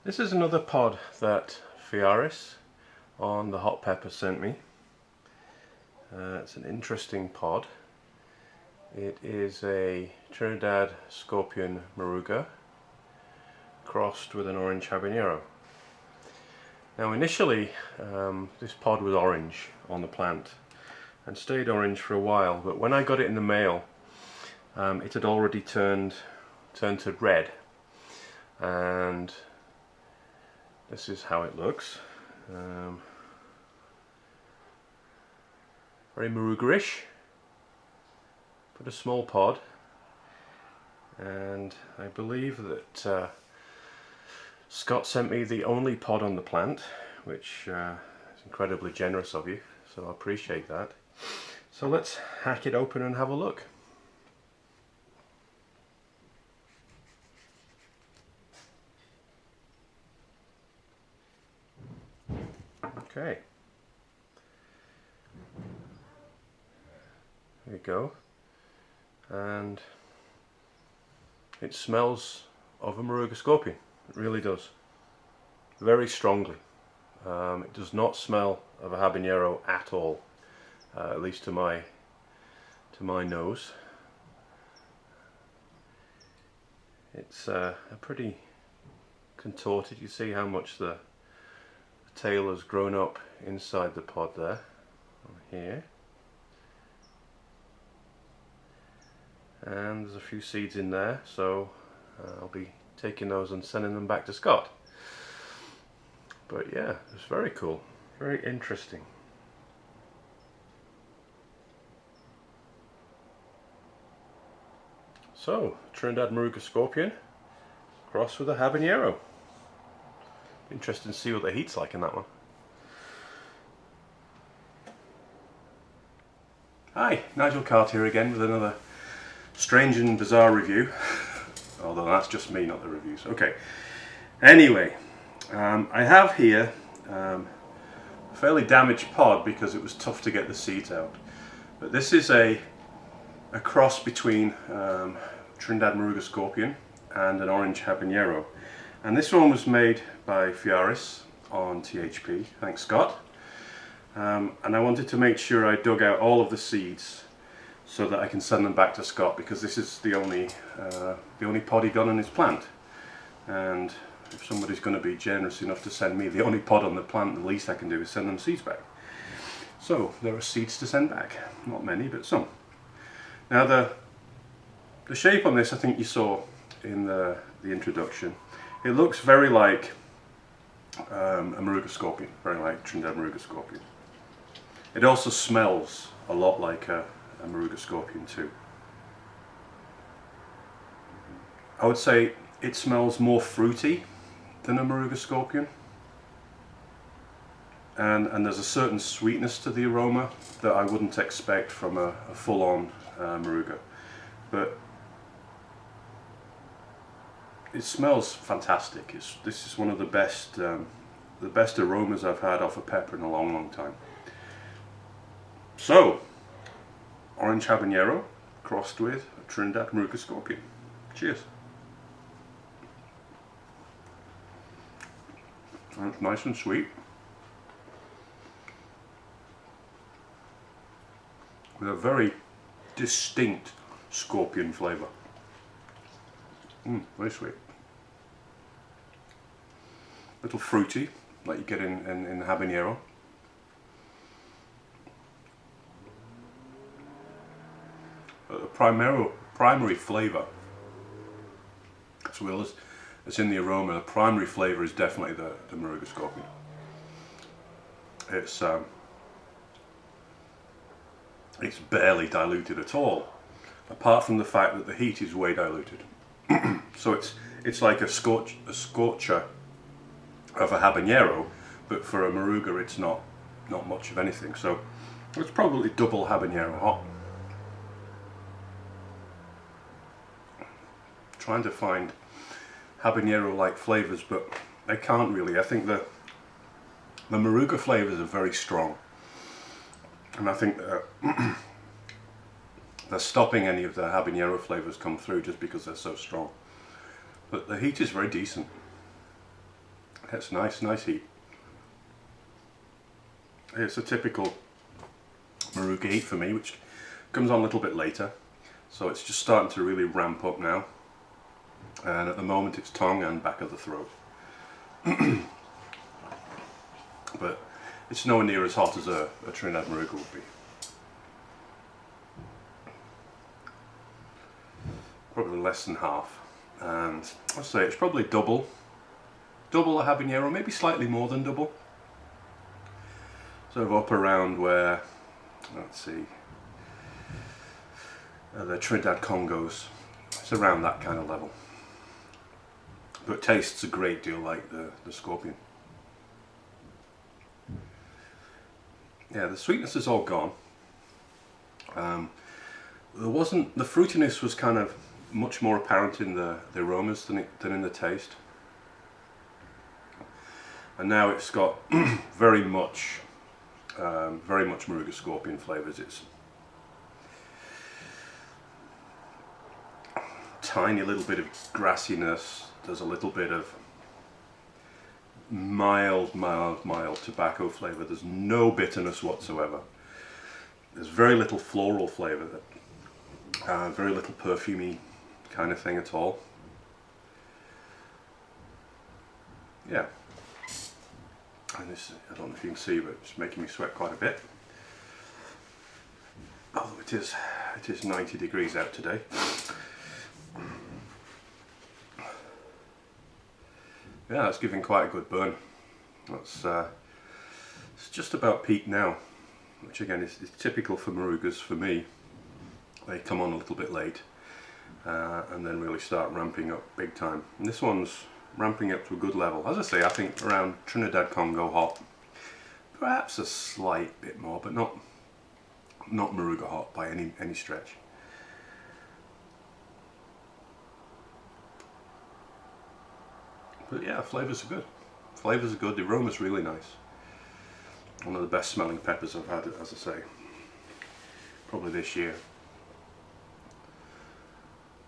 This is another pod that Phearis on the hot pepper sent me. It's an interesting pod. It is a Trinidad Scorpion Moruga crossed with an Orange Habanero. Now initially this pod was orange on the plant and stayed orange for a while, but when I got it in the mail it had already turned to red, and this is how it looks. Very Moruga-ish, but a small pod, and I believe that Scott sent me the only pod on the plant, which is incredibly generous of you, so I appreciate that. So let's hack it open and have a look. Okay, there you go, and it smells of a Moruga Scorpion. It really does, very strongly. It does not smell of a habanero at all, at least to my nose. It's a pretty contorted. You see how much the tail has grown up inside the pod there, here, and there's a few seeds in there, so I'll be taking those and sending them back to Scott. But yeah, it's very cool, very interesting. So, Trinidad Moruga Scorpion crossed with a habanero. Interesting to see what the heat's like in that one. Hi, Nigel Cart here again with another strange and bizarre review. Although that's just me, not the reviews. Okay. Anyway, I have here a fairly damaged pod because it was tough to get the seeds out. But this is a cross between Trinidad Moruga Scorpion and an Orange Habanero. And this one was made by Phearis on THP, thanks Scott. And I wanted to make sure I dug out all of the seeds so that I can send them back to Scott, because this is the only pod he got on his plant. And if somebody's going to be generous enough to send me the only pod on the plant, the least I can do is send them seeds back. So there are seeds to send back, not many, but some. Now the shape on this, I think you saw in the introduction. It looks very like a Moruga Scorpion, very like Trinidad Moruga Scorpion. It also smells a lot like a Moruga Scorpion too. I would say it smells more fruity than a Moruga Scorpion, and there's a certain sweetness to the aroma that I wouldn't expect from a full-on Moruga, but it smells fantastic. This is one of the best aromas I've had off a pepper in a long, long time. So, Orange Habanero crossed with a Trinidad Moruga Scorpion. Cheers. And it's nice and sweet, with a very distinct scorpion flavour. Very sweet. Little fruity, like you get in the habanero. But the primary flavour, as well as in the aroma, the primary flavour is definitely the Moruga Scorpion. It's barely diluted at all, apart from the fact that the heat is way diluted. So it's like a scorcher of a habanero, but for a Moruga it's not much of anything. So it's probably double habanero hot. Trying to find habanero-like flavours, but I can't really. I think the Moruga flavours are very strong, and I think they're stopping any of the habanero flavours come through just because they're so strong. But the heat is very decent. It's nice heat. It's a typical Moruga heat for me, which comes on a little bit later. So it's just starting to really ramp up now. And at the moment it's tongue and back of the throat. But it's nowhere near as hot as a Trinidad Moruga would be. Probably less than half. And I'd say it's probably double a Habanero, maybe slightly more than double. Sort of up around where, let's see, the Trinidad Congos. It's around that kind of level. But tastes a great deal like the Scorpion. Yeah, the sweetness is all gone. The fruitiness was kind of much more apparent in the aromas than in the taste. And now it's got very much Moruga Scorpion flavours. It's tiny little bit of grassiness. There's a little bit of mild tobacco flavour. There's no bitterness whatsoever. There's very little floral flavour, very little perfumey kind of thing at all. Yeah. And this, I don't know if you can see, but it's making me sweat quite a bit. Although it is 90 degrees out today. Yeah, that's giving quite a good burn. It's just about peak now, which again is typical for Morugas for me. They come on a little bit late and then really start ramping up big time. And this one's ramping up to a good level. As I say, I think around Trinidad Congo hot, perhaps a slight bit more, but not Moruga hot by any stretch. But yeah, flavours are good. Flavours are good. The aroma's really nice. One of the best smelling peppers I've had, as I say, probably this year.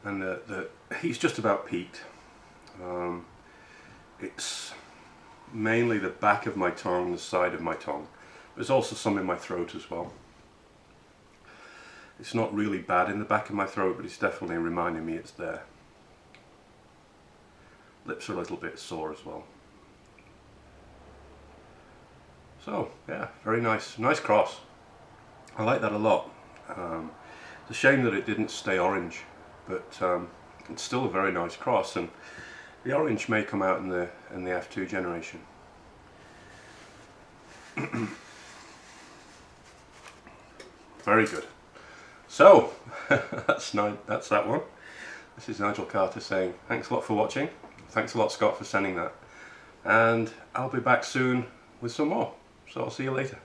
And the heat's just about peaked. It's mainly the back of my tongue, the side of my tongue. There's also some in my throat as well. It's not really bad in the back of my throat, but it's definitely reminding me it's there. Lips are a little bit sore as well. So yeah, very nice cross. I like that a lot. It's a shame that it didn't stay orange, but it's still a very nice cross, and the orange may come out in the F2 generation. Very good. So that's that one. This is Nigel Carter saying thanks a lot for watching. Thanks a lot, Scott, for sending that. And I'll be back soon with some more. So I'll see you later.